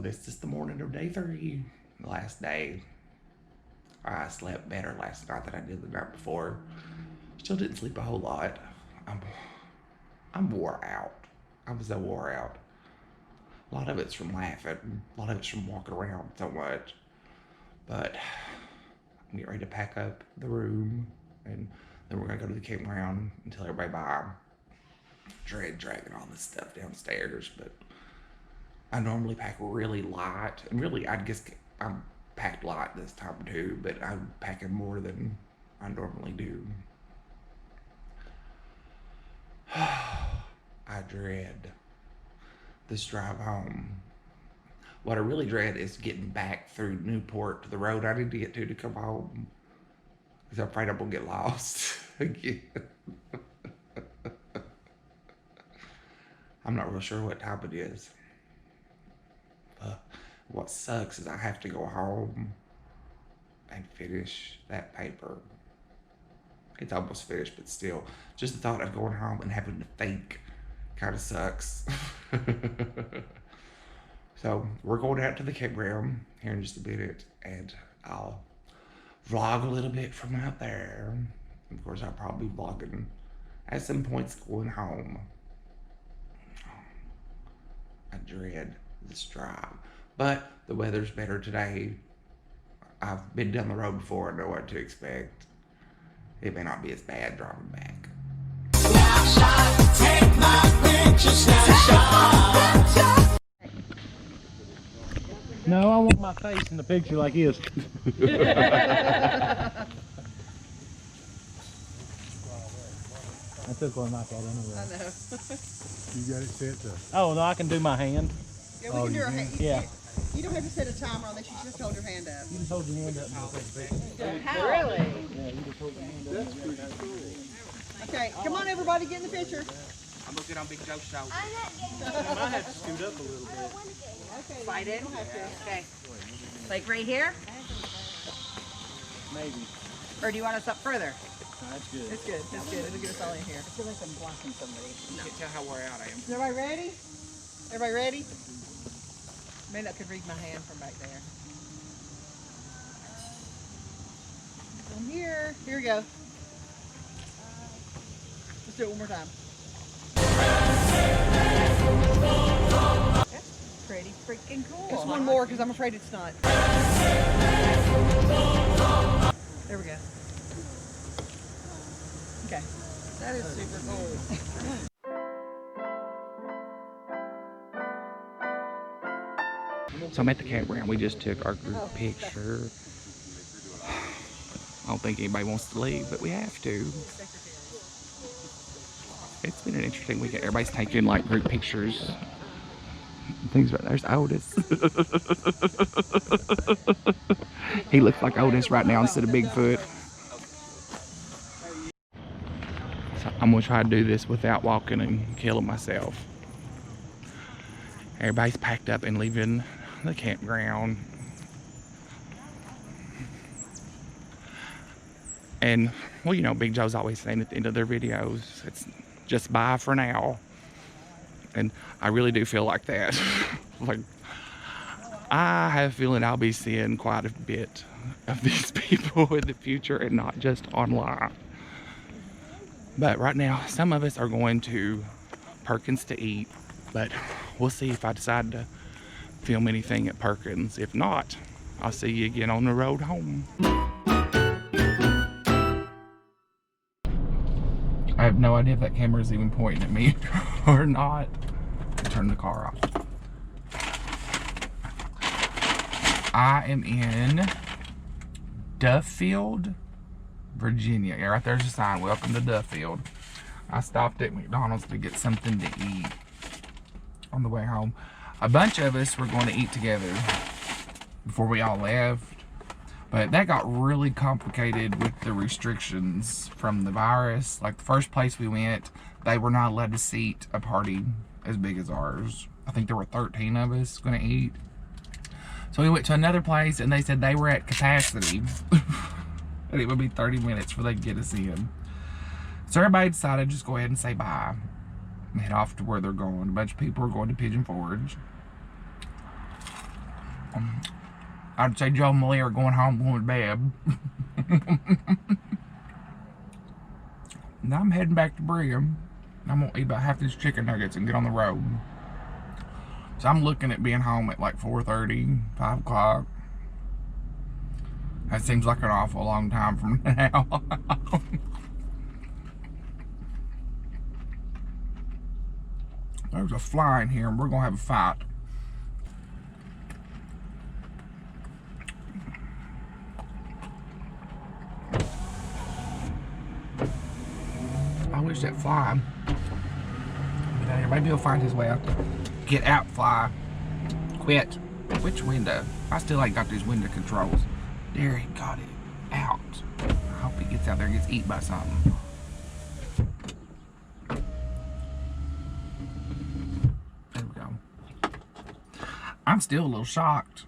this is the morning of day 3. The last day. I slept better last night than I did the night before. Still didn't sleep a whole lot. I'm wore out. I'm so wore out. A lot of it's from laughing. A lot of it's from walking around so much. But I'm getting ready to pack up the room, and then we're gonna go to the campground and tell everybody bye. Dread dragging all this stuff downstairs, but I normally pack really light, and really I guess I'm packed light this time too, but I'm packing more than I normally do. I dread this drive home. What I really dread is getting back through Newport to the road I need to get to come home, because I'm afraid I'm gonna get lost again. I'm not real sure what time it is. What sucks is I have to go home and finish that paper. It's almost finished, but still, just the thought of going home and having to think kind of sucks. So we're going out to the campground here in just a minute, and I'll vlog a little bit from out there. Of course, I'll probably be vlogging at some points going home. I dread this drive, but the weather's better today. I've been down the road before. I know what to expect. It may not be as bad driving back. Snapshot, take my picture, snapshot. No, I want my face in the picture like this. I took one like that anyway. I know. You got it set to. Oh, no, I can do my hand. Yeah, we can do our hand. Yeah. You don't have to set a timer on this. You just hold your hand up. You just hold your hand up and take a picture. Really? Yeah, you just hold your hand up. That's pretty cool. Okay, come on, everybody, get in the picture. I'm gonna get on Big Joe's show. I might have to scoot up a little bit. Okay, Slide you in? don't have to. Okay. Like right here? Maybe. Or do you want us up further? No, that's good. It's good. It's good. It'll get us all in here. I feel like I'm blocking somebody. You can't tell how wore out I am. Is everybody ready? Everybody ready? Meleah could read my hand from back there. From here. Here we go. Let's do it one more time. That's pretty freaking cool. Just one more, because I'm afraid it's not. There we go. Okay. That is super cool. So I'm at the campground. We just took our group picture. I don't think anybody wants to leave, but we have to. It's been an interesting weekend. Everybody's taking like group pictures. Things right there's Otis. He looks like Otis right now instead of Bigfoot. So I'm gonna try to do this without walking and killing myself. Everybody's packed up and leaving the campground. And, well, you know, Big Joe's always saying at the end of their videos, it's just bye for now. And I really do feel like that. Like, I have a feeling I'll be seeing quite a bit of these people in the future and not just online. But right now, some of us are going to Perkins to eat, but we'll see if I decide to film anything at Perkins. If not, I'll see you again on the road home. I have no idea if that camera is even pointing at me or not. Turn the car off. I am in Duffield, Virginia. Yeah, right there's a sign, welcome to Duffield. I stopped at McDonald's to get something to eat on the way home. A bunch of us were going to eat together before we all left, but that got really complicated with the restrictions from the virus. Like the first place we went, they were not allowed to seat a party as big as ours. I think there were 13 of us going to eat. So we went to another place and they said they were at capacity. And it would be 30 minutes before they could get us in. So everybody decided to just go ahead and say bye and head off to where they're going. A bunch of people are going to Pigeon Forge. I'd say Joe and Meleah are going home, going to bed. Now I'm heading back to Brigham. I'm gonna eat about half these chicken nuggets and get on the road. So I'm looking at being home at like 4:30, 5 o'clock. That seems like an awful long time from now. There's a fly in here and we're gonna have a fight. I wish that fly get out here. Maybe he'll find his way out. Get out, fly. Quit. Which window? I still ain't got these window controls. There, he got it out. I hope he gets out there and gets eaten by something. There we go. I'm still a little shocked.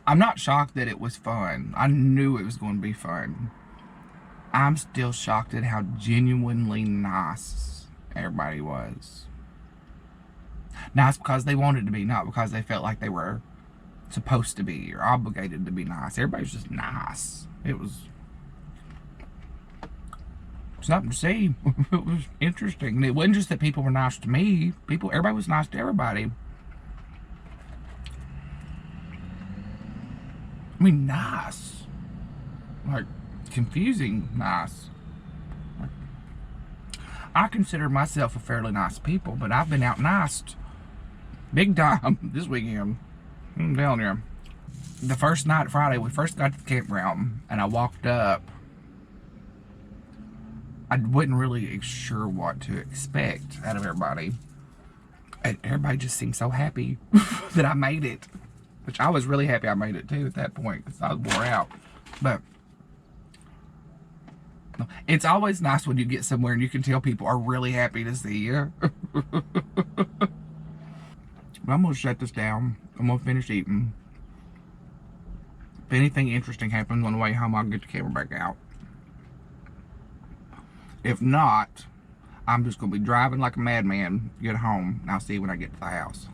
I'm not shocked that it was fun. I knew it was going to be fun. I'm still shocked at how genuinely nice everybody was. Nice because they wanted to be, not because they felt like they were supposed to be or obligated to be nice. Everybody was just nice. It was something to see. It was interesting. And it wasn't just that people were nice to me. Everybody was nice to everybody. I mean, nice. Like, confusing nice. I consider myself a fairly nice people, but I've been out niced big time this weekend. I'm telling you. The first night, Friday, we first got to the campground and I walked up. I wasn't really sure what to expect out of everybody. And everybody just seemed so happy that I made it. Which I was really happy I made it too at that point because I was wore out. But it's always nice when you get somewhere and you can tell people are really happy to see you. I'm going to shut this down. I'm going to finish eating. If anything interesting happens on the way home, I'll get the camera back out. If not, I'm just going to be driving like a madman, get home, and I'll see you when I get to the house.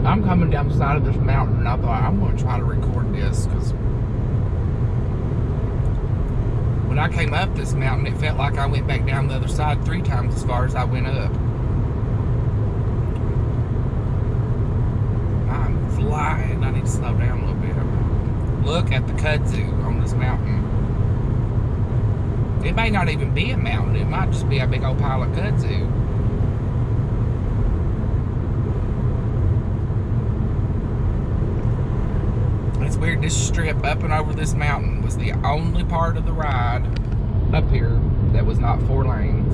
I'm coming down the side of this mountain and I thought I'm going to try to record this because when I came up this mountain it felt like I went back down the other side 3 times as far as I went up. I'm flying. I need to slow down a little bit. Look at the kudzu on this mountain. It may not even be a mountain. It might just be a big old pile of kudzu. It's weird, this strip up and over this mountain was the only part of the ride up here that was not 4 lanes.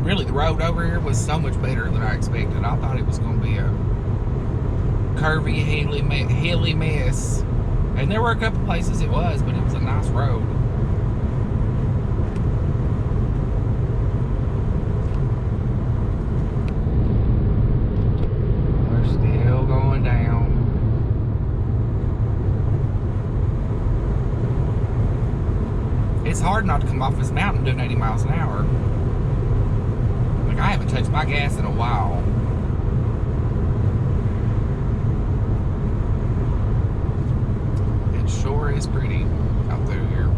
Really, the road over here was so much better than I expected. I thought it was going to be a curvy, hilly mess. And there were a couple places it was, but it was a nice road. It's hard not to come off this mountain doing 80 miles an hour. Like, I haven't touched my gas in a while. It sure is pretty out through here.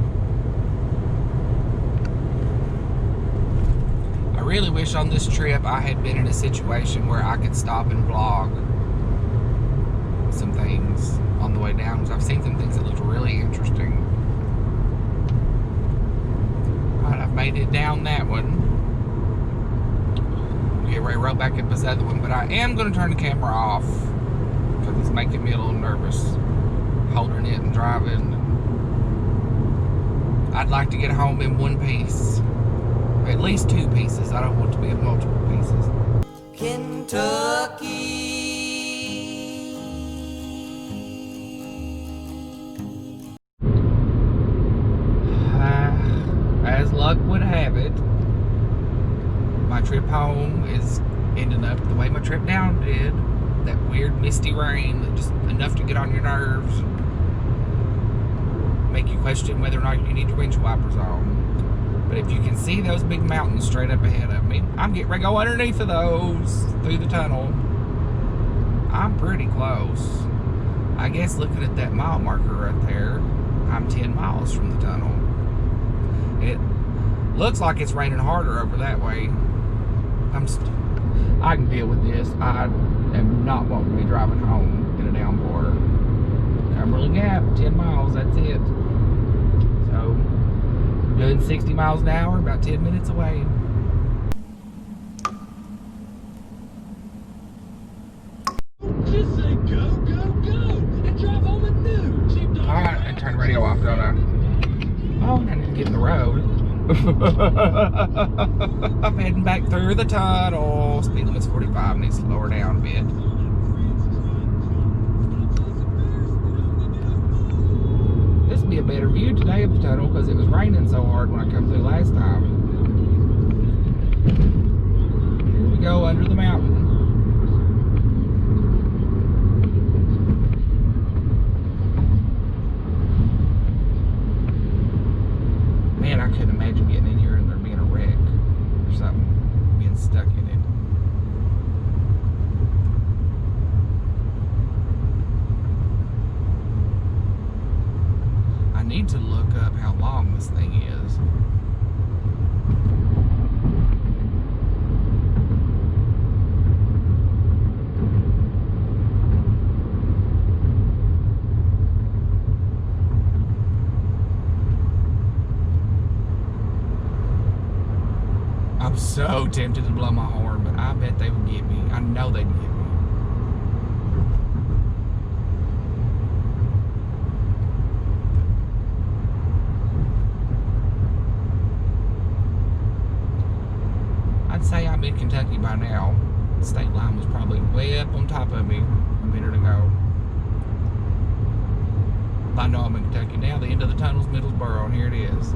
I really wish on this trip I had been in a situation where I could stop and vlog some things on the way down, because I've seen some things that looked really interesting. I've made it down that one. Get ready to roll back up this other one, but I am going to turn the camera off because it's making me a little nervous holding it and driving. I'd like to get home in one piece, at least 2 pieces. I don't want to be in multiple pieces. Kentucky. As luck would have it, my trip home is ending up the way my trip down did. That weird misty rain, that just enough to get on your nerves. make you question whether or not you need your windshield wipers on. But if you can see those big mountains straight up ahead of me, I'm getting ready to go underneath of those through the tunnel. I'm pretty close. I guess looking at that mile marker right there, I'm 10 miles from the tunnel. It looks like it's raining harder over that way. I can deal with this. I am not wanting to be driving home in a downpour. Cumberland Gap, 10 miles, that's it. So, doing 60 miles an hour, about 10 minutes away. Just say go, go, go, and drive home a new Jeep Dodge. Alright, and turn the radio off, don't I? Oh, I need to get in the road. I'm heading back through the tunnel. Speed limit's 45, needs to lower down a bit. This will be a better view today of the tunnel because it was raining so hard when I come through last time. Here we go under the mountain. Man, I couldn't imagine getting in here and there being a wreck or something, being stuck in it. I need to look up how long this thing is. I'm so tempted to blow my horn, but I bet they would get me. I know they'd get me. I'd say I'm in Kentucky by now. The state line was probably way up on top of me a minute ago. I know I'm in Kentucky now. The end of the tunnel's Middlesboro, and here it is.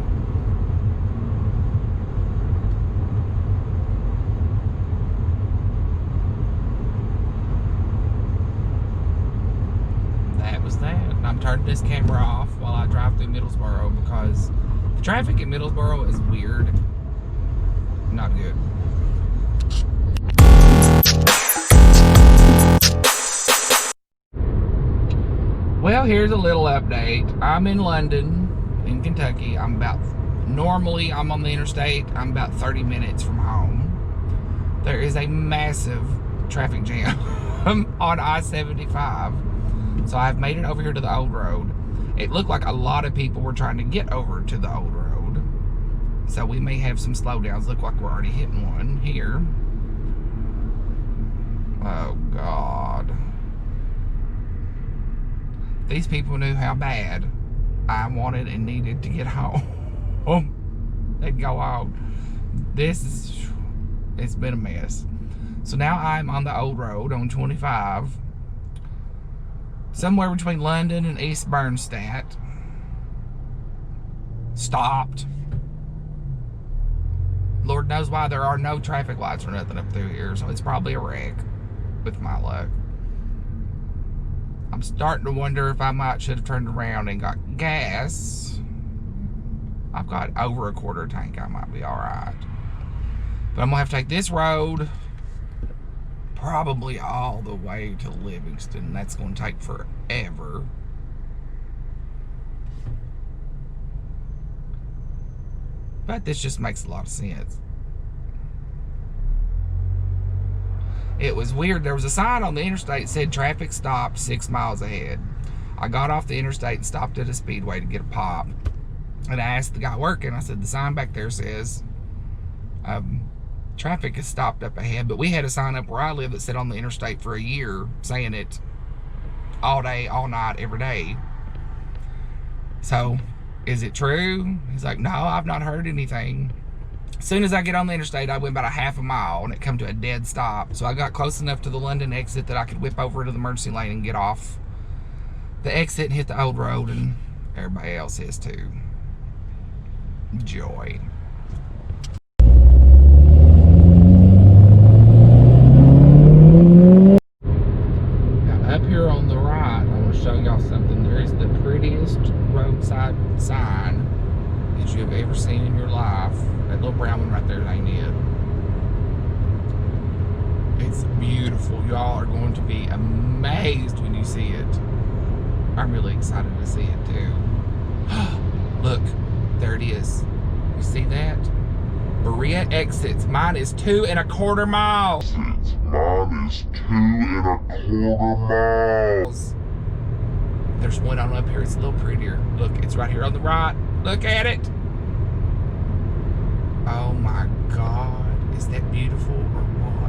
That was that. I'm turning this camera off while I drive through Middlesboro because the traffic in Middlesboro is weird. Not good. Well, here's a little update. I'm in London, in Kentucky. Normally I'm on the interstate. I'm about 30 minutes from home. There is a massive traffic jam on I-75. So I've made it over here to the old road. It looked like a lot of people were trying to get over to the old road. So we may have some slowdowns. Look like we're already hitting one here. Oh, God. These people knew how bad I wanted and needed to get home. They'd go on. It's been a mess. So now I'm on the old road on 25. Somewhere between London and East Bernstadt. Stopped. Lord knows why there are no traffic lights or nothing up through here, so it's probably a wreck with my luck. I'm starting to wonder if I should have turned around and got gas. I've got over a quarter tank. I might be all right. But I'm gonna have to take this road probably all the way to Livingston. That's gonna take forever. But this just makes a lot of sense. It was weird. There was a sign on the interstate that said traffic stopped 6 miles ahead. I got off the interstate and stopped at a speedway to get a pop. And I asked the guy working, I said, the sign back there says traffic is stopped up ahead. But we had a sign up where I live that said on the interstate for a year saying it all day, all night, every day. So, is it true? He's like, no, I've not heard anything. As soon as I get on the interstate, I went about a half a mile and it come to a dead stop. So I got close enough to the London exit that I could whip over to the emergency lane and get off the exit and hit the old road, and everybody else is too. Joy. Now up here on the right, I want to to show y'all something. There is the prettiest roadside sign that you have ever seen in your life. That little brown one right there, ain't it? It's beautiful. Y'all are going to be amazed when you see it. I'm really excited to see it too. Look, there it is. You see that? Berea exits. Mine is 2.25 miles. Mine is 2.25 miles. There's one on up here. It's a little prettier. Look, it's right here on the right. Look at it. Oh my God. Is that beautiful or what?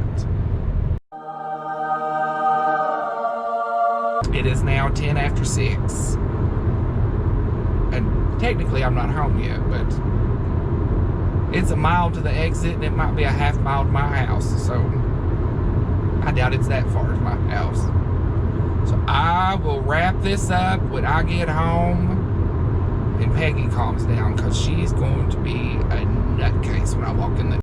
It is now 10 after 6. And technically I'm not home yet, but it's a mile to the exit and it might be a half mile to my house. So I doubt it's that far to my house. So I will wrap this up when I get home and Peggy calms down, because she's going to be a nutcase when I walk in the